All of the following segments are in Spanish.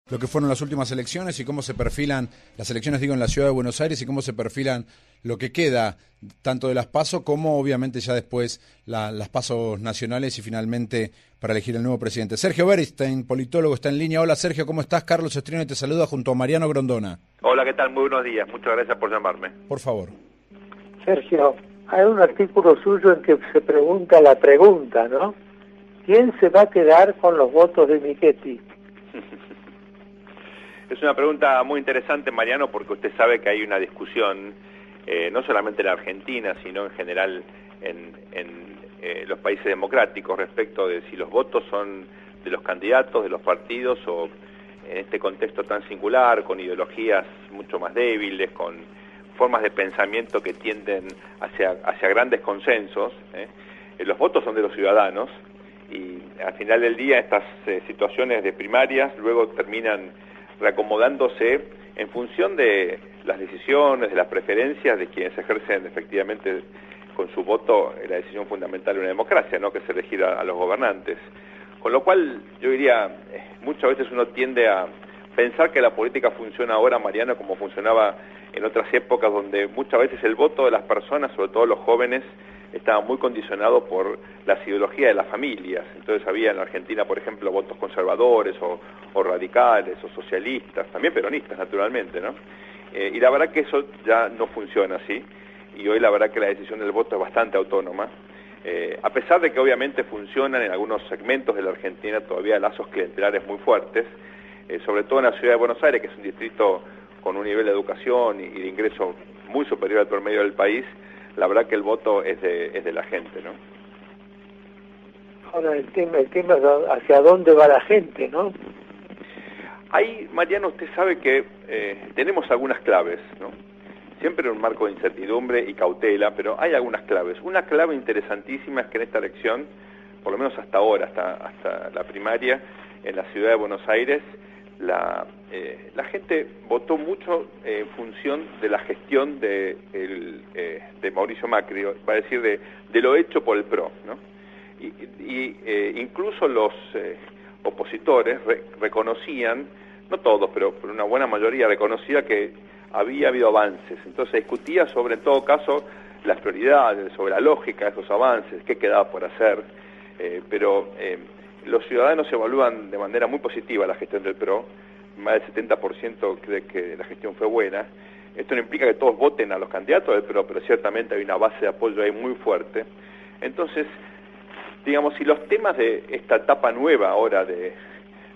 lo que fueron las últimas elecciones y cómo se perfilan las elecciones, digo, en la ciudad de Buenos Aires, y cómo se perfilan lo que queda tanto de las PASO como obviamente ya después las PASO nacionales y finalmente para elegir el nuevo presidente. Sergio Beristain, politólogo, está en línea. Hola Sergio, ¿cómo estás? Carlos Estrino te saluda junto a Mariano Grondona. Hola, ¿qué tal? Muy buenos días, muchas gracias por llamarme. Por favor. Sergio, hay un artículo suyo en que se pregunta la pregunta, ¿no? ¿Quién se va a quedar con los votos de Michetti? Es una pregunta muy interesante, Mariano, porque usted sabe que hay una discusión, no solamente en la Argentina, sino en general en los países democráticos, respecto de si los votos son de los candidatos, de los partidos, o en este contexto tan singular, con ideologías mucho más débiles, con formas de pensamiento que tienden hacia grandes consensos. Los votos son de los ciudadanos, y al final del día estas situaciones de primarias luego terminan reacomodándose en función de las decisiones, de las preferencias de quienes ejercen efectivamente con su voto la decisión fundamental de una democracia, ¿no? Que es elegir a los gobernantes. Con lo cual, yo diría, muchas veces uno tiende a pensar que la política funciona ahora, Mariano, como funcionaba en otras épocas, donde muchas veces el voto de las personas, sobre todo los jóvenes, estaba muy condicionado por las ideologías de las familias. Entonces había en la Argentina, por ejemplo, votos conservadores o radicales o socialistas, también peronistas, naturalmente, ¿no? Y la verdad que eso ya no funciona así, y hoy la verdad que la decisión del voto es bastante autónoma, a pesar de que obviamente funcionan en algunos segmentos de la Argentina todavía lazos clientelares muy fuertes, sobre todo en la ciudad de Buenos Aires, que es un distrito con un nivel de educación y de ingreso muy superior al promedio del país. La verdad que el voto es de la gente, ¿no? Ahora el tema es hacia dónde va la gente, ¿no? Ahí, Mariano, usted sabe que tenemos algunas claves, ¿no? Siempre en un marco de incertidumbre y cautela, pero hay algunas claves. Una clave interesantísima es que en esta elección, por lo menos hasta ahora, hasta la primaria, en la ciudad de Buenos Aires, la gente votó mucho en función de la gestión de Mauricio Macri, va a decir de lo hecho por el PRO, ¿no? Incluso los opositores reconocían, no todos, pero una buena mayoría reconocía que había habido avances. Entonces se discutía sobre, en todo caso, las prioridades, sobre la lógica de esos avances, qué quedaba por hacer, pero los ciudadanos evalúan de manera muy positiva la gestión del PRO. Más del 70% cree que la gestión fue buena. Esto no implica que todos voten a los candidatos del PRO, pero ciertamente hay una base de apoyo ahí muy fuerte. Entonces, digamos, si los temas de esta etapa nueva ahora de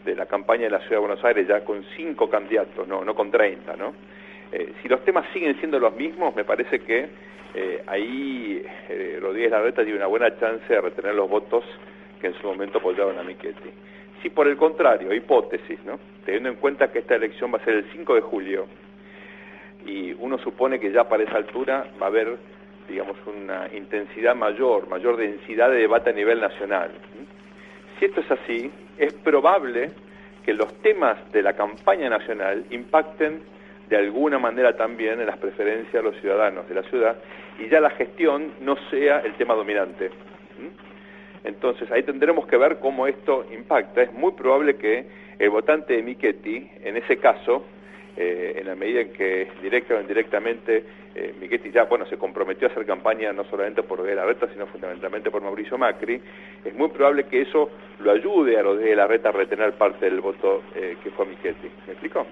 la campaña de la Ciudad de Buenos Aires, ya con 5 candidatos, no con 30, ¿no? Si los temas siguen siendo los mismos, me parece que ahí Rodríguez Larreta tiene una buena chance de retener los votos que en su momento apoyaron a Michetti. Si por el contrario, hipótesis, ¿no? Teniendo en cuenta que esta elección va a ser el 5 de julio, y uno supone que ya para esa altura va a haber, digamos, una intensidad mayor densidad de debate a nivel nacional. Si esto es así, es probable que los temas de la campaña nacional impacten de alguna manera también en las preferencias de los ciudadanos de la ciudad, y ya la gestión no sea el tema dominante. Entonces ahí tendremos que ver cómo esto impacta. Es muy probable que el votante de Michetti, en ese caso, en la medida en que directa o indirectamente Michetti ya se comprometió a hacer campaña no solamente por Rodríguez Larreta, sino fundamentalmente por Mauricio Macri, es muy probable que eso lo ayude a Rodríguez Larreta a retener parte del voto que fue a Michetti. ¿Me explico?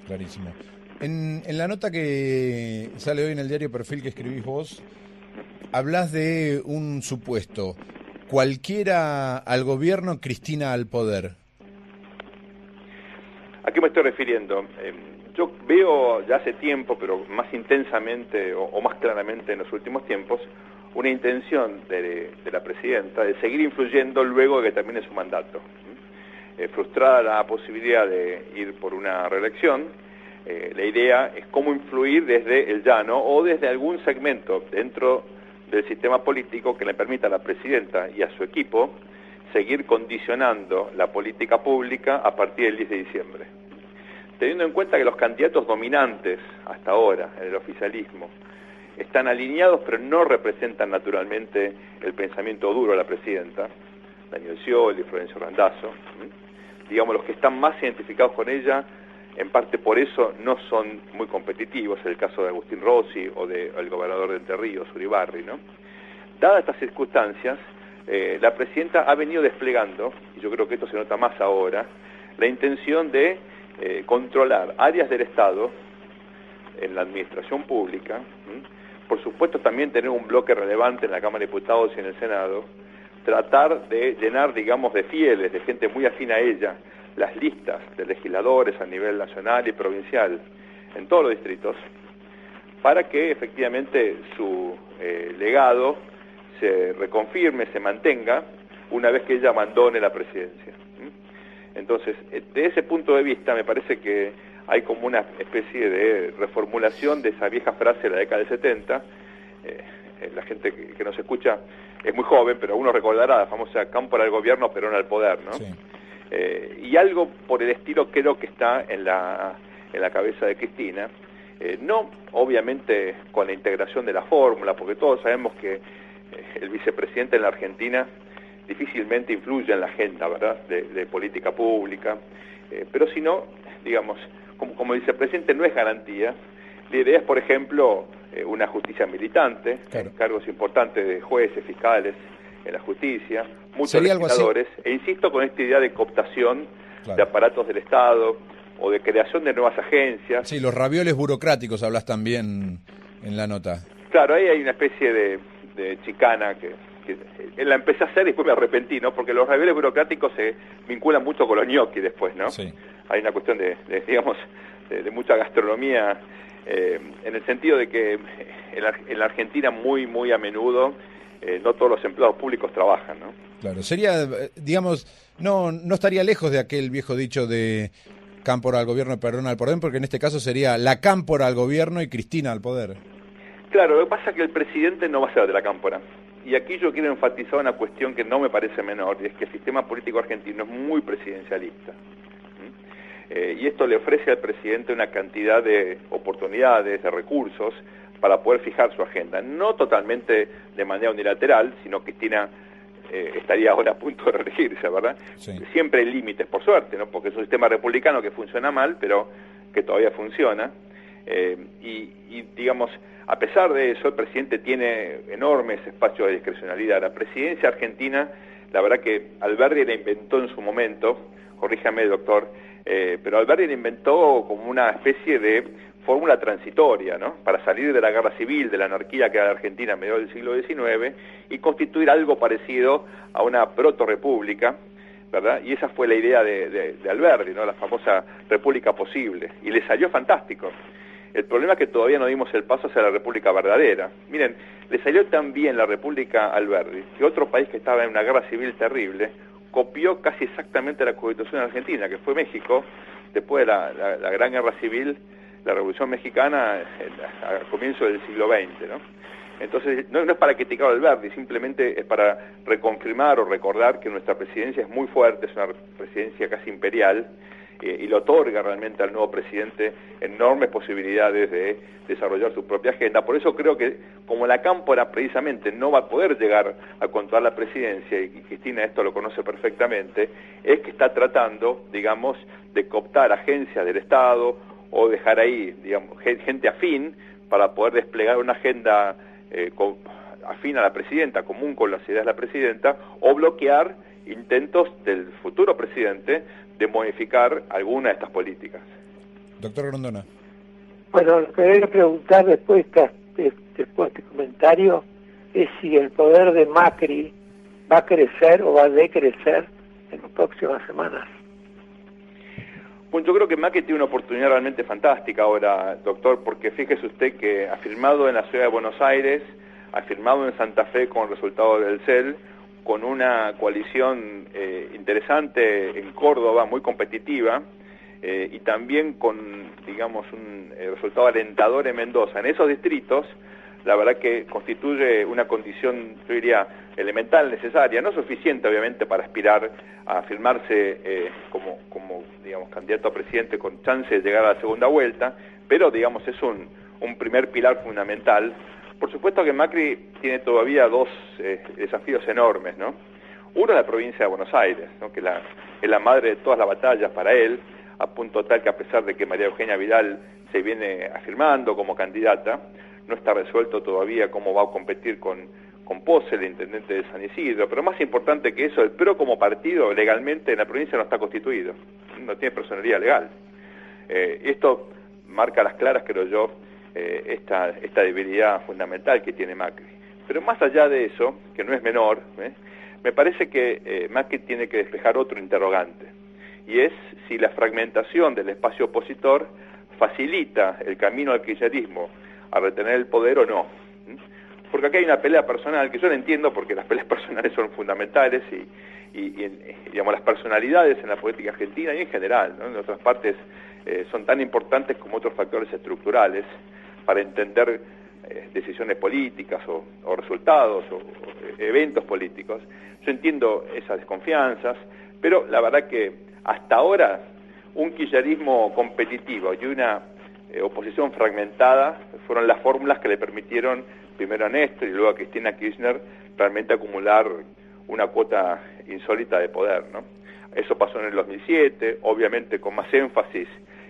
Clarísimo. En la nota que sale hoy en el diario Perfil que escribís vos, hablas de un supuesto: cualquiera al gobierno, Cristina al poder. ¿A qué me estoy refiriendo? Yo veo ya hace tiempo, pero más intensamente o más claramente en los últimos tiempos, una intención de la presidenta de seguir influyendo luego de que termine su mandato. Frustrada la posibilidad de ir por una reelección, la idea es cómo influir desde el llano o desde algún segmento dentro del sistema político que le permita a la presidenta y a su equipo seguir condicionando la política pública a partir del 10 de diciembre. Teniendo en cuenta que los candidatos dominantes hasta ahora en el oficialismo están alineados pero no representan naturalmente el pensamiento duro de la presidenta, Daniel Scioli, Florencio Randazzo, digamos, los que están más identificados con ella, en parte por eso no son muy competitivos, el caso de Agustín Rossi o del gobernador de Entre Ríos, Uribarri, ¿no? Dadas estas circunstancias, la presidenta ha venido desplegando, y yo creo que esto se nota más ahora, la intención de controlar áreas del Estado en la administración pública, por supuesto también tener un bloque relevante en la Cámara de Diputados y en el Senado, tratar de llenar, digamos, de fieles, de gente muy afín a ella, las listas de legisladores a nivel nacional y provincial en todos los distritos, para que efectivamente su legado se reconfirme, se mantenga, una vez que ella abandone la presidencia. Entonces, de ese punto de vista, me parece que hay como una especie de reformulación de esa vieja frase de la década del 70. La gente que nos escucha es muy joven, pero uno recordará la famosa Cámpora al gobierno, Perón al poder, ¿no? Sí. Y algo por el estilo creo que está en la cabeza de Cristina. No, obviamente, con la integración de la fórmula, porque todos sabemos que el vicepresidente en la Argentina difícilmente influye en la agenda, ¿verdad?, de política pública, pero si no, digamos, como vicepresidente no es garantía. La idea es, por ejemplo, una justicia militante, claro, cargos importantes de jueces, fiscales en la justicia, muchos legisladores, e insisto con esta idea de cooptación, claro, de aparatos del Estado o de creación de nuevas agencias. Sí, los ravioles burocráticos hablas también en la nota. Claro, ahí hay una especie de chicana que la empecé a hacer y después me arrepentí, ¿no? Porque los ravioles burocráticos se vinculan mucho con los gnocchi después, ¿no? Sí. Hay una cuestión digamos, de mucha gastronomía, en el sentido de que en la Argentina muy a menudo no todos los empleados públicos trabajan, ¿no? Claro, sería, digamos, no estaría lejos de aquel viejo dicho de cámpora al gobierno y Perón al poder, porque en este caso sería la cámpora al gobierno y Cristina al poder. Claro, lo que pasa es que el presidente no va a ser de la cámpora. Y aquí yo quiero enfatizar una cuestión que no me parece menor, y es que el sistema político argentino es muy presidencialista. Y esto le ofrece al presidente una cantidad de oportunidades, de recursos, para poder fijar su agenda. No totalmente de manera unilateral, sino que Cristina estaría ahora a punto de reelegirse, ¿verdad? Sí. Siempre hay límites, por suerte, ¿no? Porque es un sistema republicano que funciona mal, pero que todavía funciona. Y digamos, a pesar de eso, el presidente tiene enormes espacios de discrecionalidad. La presidencia argentina, la verdad que Alberdi la inventó en su momento, corríjame, doctor, pero Alberdi la inventó como una especie de fórmula transitoria, ¿no?, para salir de la guerra civil, de la anarquía que era la Argentina a mediados del siglo XIX, y constituir algo parecido a una proto-república, ¿verdad? Y esa fue la idea de Alberdi, ¿no?, la famosa república posible, y le salió fantástico. El problema es que todavía no dimos el paso hacia la república verdadera. Miren, le salió tan bien la república a Alberdi que otro país que estaba en una guerra civil terrible copió casi exactamente la Constitución argentina, que fue México, después de la gran guerra civil, la Revolución Mexicana, al comienzo del siglo XX, ¿no? Entonces, no es para criticar a Alberdi, simplemente es para reconfirmar o recordar que nuestra presidencia es muy fuerte, es una presidencia casi imperial, y le otorga realmente al nuevo presidente enormes posibilidades de desarrollar su propia agenda. Por eso creo que como la cámpora precisamente no va a poder llegar a controlar la presidencia, y Cristina esto lo conoce perfectamente, es que está tratando, digamos, de cooptar agencias del Estado o dejar ahí, digamos, gente afín para poder desplegar una agenda afín a la presidenta, común con las ideas de la presidenta, o bloquear intentos del futuro presidente de modificar alguna de estas políticas. Doctor Grondona. Bueno, lo que quería preguntar después de este comentario es si el poder de Macri va a crecer o va a decrecer en las próximas semanas. Bueno, yo creo que Macri tiene una oportunidad realmente fantástica ahora, doctor, porque fíjese usted que ha firmado en la ciudad de Buenos Aires, ha firmado en Santa Fe con resultados del CEL, con una coalición interesante en Córdoba, muy competitiva, y también con, digamos, un resultado alentador en Mendoza. En esos distritos, la verdad que constituye una condición, yo diría, elemental, necesaria, no suficiente, obviamente, para aspirar a firmarse como, digamos, candidato a presidente con chance de llegar a la segunda vuelta, pero, digamos, es un primer pilar fundamental. Por supuesto que Macri tiene todavía dos desafíos enormes, ¿no? Uno es la provincia de Buenos Aires, ¿no? Que es la madre de todas las batallas para él, a punto tal que a pesar de que María Eugenia Vidal se viene afirmando como candidata, no está resuelto todavía cómo va a competir con Pose, el intendente de San Isidro. Pero más importante que eso, el PRO como partido legalmente en la provincia no está constituido, no tiene personalidad legal. Esto marca a las claras, creo yo, esta debilidad fundamental que tiene Macri. Pero más allá de eso, que no es menor, me parece que Macri tiene que despejar otro interrogante, y es si la fragmentación del espacio opositor facilita el camino al kirchnerismo a retener el poder o no. Porque acá hay una pelea personal, que yo la entiendo porque las peleas personales son fundamentales y digamos, las personalidades en la política argentina y en general, ¿no? En otras partes son tan importantes como otros factores estructurales para entender decisiones políticas o resultados o eventos políticos. Yo entiendo esas desconfianzas, pero la verdad que hasta ahora un kirchnerismo competitivo y una oposición fragmentada fueron las fórmulas que le permitieron primero a Néstor y luego a Cristina Kirchner realmente acumular una cuota insólita de poder, ¿no? Eso pasó en el 2007, obviamente con más énfasis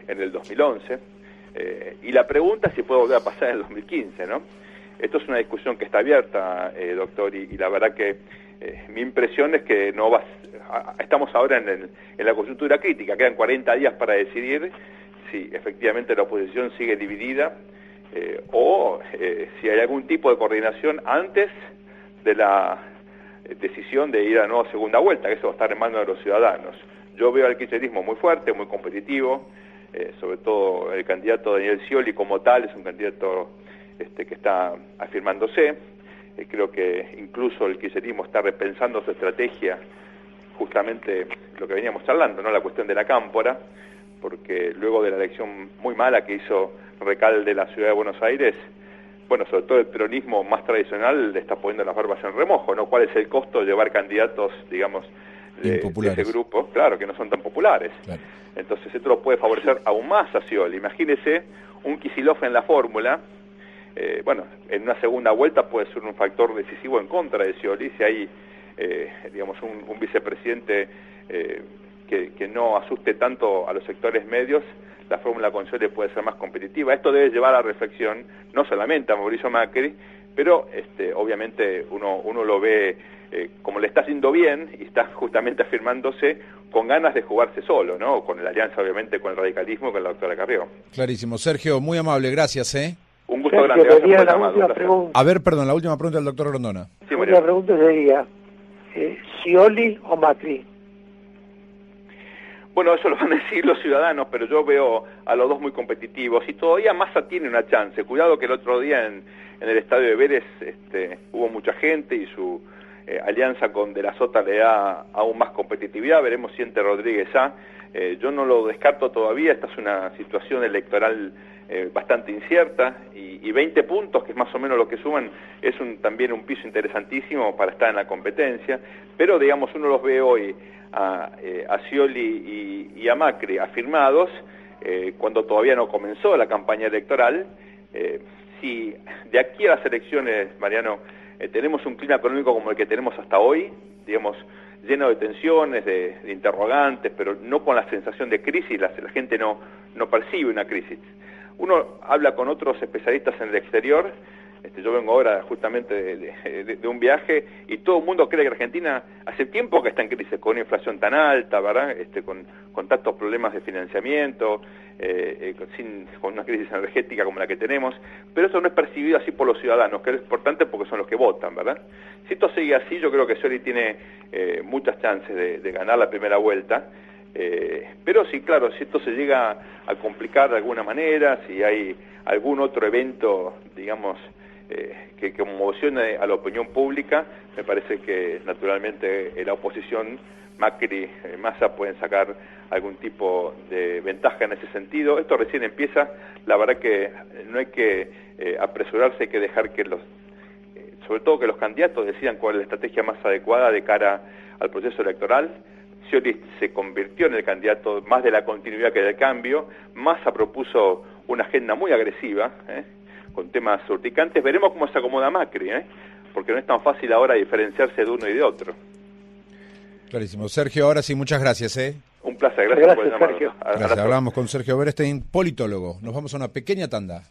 en el 2011, y la pregunta es si puede volver a pasar en el 2015, ¿no? Esto es una discusión que está abierta, doctor, y la verdad que mi impresión es que no va. Estamos ahora en la coyuntura crítica, quedan 40 días para decidir si efectivamente la oposición sigue dividida o si hay algún tipo de coordinación antes de la decisión de ir a nueva segunda vuelta, que eso va a estar en manos de los ciudadanos. Yo veo al kirchnerismo muy fuerte, muy competitivo, sobre todo el candidato Daniel Scioli como tal es un candidato que está afirmándose. Creo que incluso el kirchnerismo está repensando su estrategia, justamente lo que veníamos charlando, ¿no? La cuestión de la cámpora, porque luego de la elección muy mala que hizo Recalde de la ciudad de Buenos Aires, bueno, sobre todo el peronismo más tradicional le está poniendo las barbas en remojo, ¿no? ¿Cuál es el costo de llevar candidatos, digamos, de ese grupo? Claro, que no son tan populares. Claro. Entonces esto lo puede favorecer aún más a Scioli. Imagínese un Kicillof en la fórmula, bueno, en una segunda vuelta puede ser un factor decisivo en contra de Scioli, si hay, digamos, un vicepresidente que no asuste tanto a los sectores medios, la fórmula con Scioli puede ser más competitiva. Esto debe llevar a reflexión no solamente a Mauricio Macri, pero obviamente uno lo ve como le está haciendo bien y está justamente afirmándose con ganas de jugarse solo, ¿no? Con la alianza obviamente con el radicalismo, con la doctora Carrió. Clarísimo. Sergio, muy amable, gracias. Un gusto grande. Gracias la última pregunta. A ver, perdón, la última pregunta del doctor Grondona. Sí, la última pregunta sería, ¿Scioli o Macri? Bueno, eso lo van a decir los ciudadanos, pero yo veo a los dos muy competitivos y todavía Massa tiene una chance. Cuidado que el otro día en el estadio de Vélez hubo mucha gente y su alianza con De la Sota le da aún más competitividad. Veremos si entre Rodríguez A. Yo no lo descarto todavía, esta es una situación electoral bastante incierta y 20 puntos, que es más o menos lo que suman, es también un piso interesantísimo para estar en la competencia, pero digamos uno los ve hoy a Scioli y a Macri afirmados cuando todavía no comenzó la campaña electoral. Si de aquí a las elecciones, Mariano, tenemos un clima económico como el que tenemos hasta hoy, digamos, lleno de tensiones, de interrogantes, pero no con la sensación de crisis, la gente no percibe una crisis. Uno habla con otros especialistas en el exterior, yo vengo ahora justamente de un viaje y todo el mundo cree que Argentina hace tiempo que está en crisis, con una inflación tan alta, ¿verdad? Con tantos problemas de financiamiento, con una crisis energética como la que tenemos, pero eso no es percibido así por los ciudadanos, que es importante porque son los que votan, ¿verdad? Si esto sigue así, yo creo que Scioli tiene muchas chances de ganar la primera vuelta. Pero sí, claro, si esto se llega a complicar de alguna manera, si hay algún otro evento, digamos, que conmocione a la opinión pública, me parece que naturalmente la oposición, Macri, Massa, pueden sacar algún tipo de ventaja en ese sentido. Esto recién empieza, la verdad que no hay que apresurarse, hay que dejar que sobre todo que los candidatos decidan cuál es la estrategia más adecuada de cara al proceso electoral. Scioli se convirtió en el candidato más de la continuidad que del cambio. Massa propuso una agenda muy agresiva, con temas urticantes. Veremos cómo se acomoda Macri, porque no es tan fácil ahora diferenciarse de uno y de otro. Clarísimo. Sergio, ahora sí, muchas gracias. Un placer, gracias por Gracias, llamarnos. Sergio. Gracias. Hablamos con Sergio Berestein, politólogo. Nos vamos a una pequeña tanda.